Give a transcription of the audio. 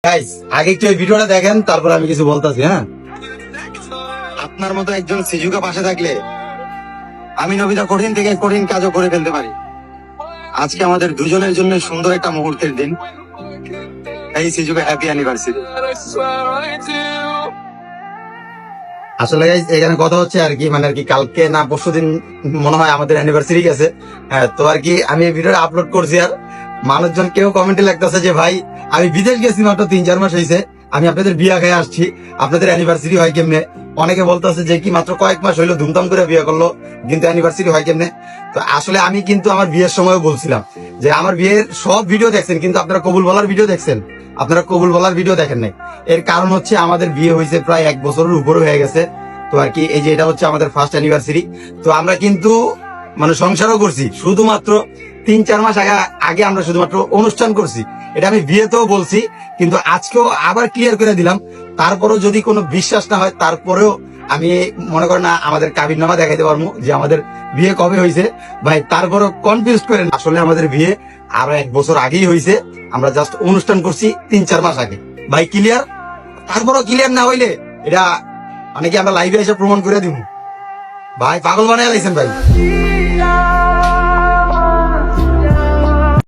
Guys আগে একটু এই ভিডিওটা দেখেন, তারপর আমি কিছু বলতাছি। হ্যাঁ, আপনার মতো একজন সিজুকা পাশে থাকলে আমি নবিতা কঠিন থেকে কঠিন কাজও করে ফেলতে পারি। আজকে আমাদের দুজনের জন্য সুন্দর একটা মুহূর্তের দিন। এই সিজুকা হ্যাপি অ্যানিভার্সারি। আসলে guys, এখানে কথা হচ্ছে আর কি, মানে আর কি কালকে না পরশুদিন মনে হয় আমাদের অ্যানিভার্সারি গেছে। হ্যাঁ, তো আর কি আমি এই ভিডিওটা আপলোড করছি, আর মানুষজন কেউ কমেন্টে লাগতেছে যে ভাই আমি বিদেশ গেছি মাত্র 3-4 মাস হয়েছে, আমি আপনাদের বিয়া খেয়ে আসছি, আপনাদের অ্যানিভার্সারি হয় কেমনে? অনেকে বলতেছে যে কি মাত্র কয়েক মাস হইলো ধুমধাম করে বিয়ে করলো, কিন্তু অ্যানিভার্সারি হয় কেমনে? তো আসলে আমি কিন্তু আমার বিয়ের সময় বলছিলাম যে আমার বিয়ের সব ভিডিও দেখছেন, কিন্তু আপনারা কবুল বলার ভিডিও দেখছেন, আপনারা কবুল বলার ভিডিও দেখেন নাই। এর কারণ হচ্ছে আমাদের বিয়ে হয়েছে প্রায় 1 বছরের উপরে হয়ে গেছে। তো আর কি এই যে এটা হচ্ছে আমাদের ফার্স্ট অ্যানিভার্সারি। তো আমরা কিন্তু মানে সংসারও করছি, শুধুমাত্র 3-4 মাস আগে আমরা শুধুমাত্র অনুষ্ঠান করছি। এটা আমি বিয়েতেও বলছি, কিন্তু আজকেও আবার ক্লিয়ার করে দিলাম। তারপরেও যদি কোনো বিশ্বাস না হয়, তারপরেও আমি মনে করেন না আমাদের কাবিননামা দেখাইতে পারবো যে আমাদের বিয়ে কবে হয়েছে। ভাই তারপরেও কনফিউজ করেন, আসলে আমাদের বিয়ে আরো 1 বছর আগেই হয়েছে, আমরা জাস্ট অনুষ্ঠান করছি 3-4 মাস আগে। ভাই ক্লিয়ার? তারপরও ক্লিয়ার না হইলে এটা মানে কি আমরা লাইভে এসে প্রমাণ করে দিব? ভাই পাগল বানায় লাইছেন ভাই।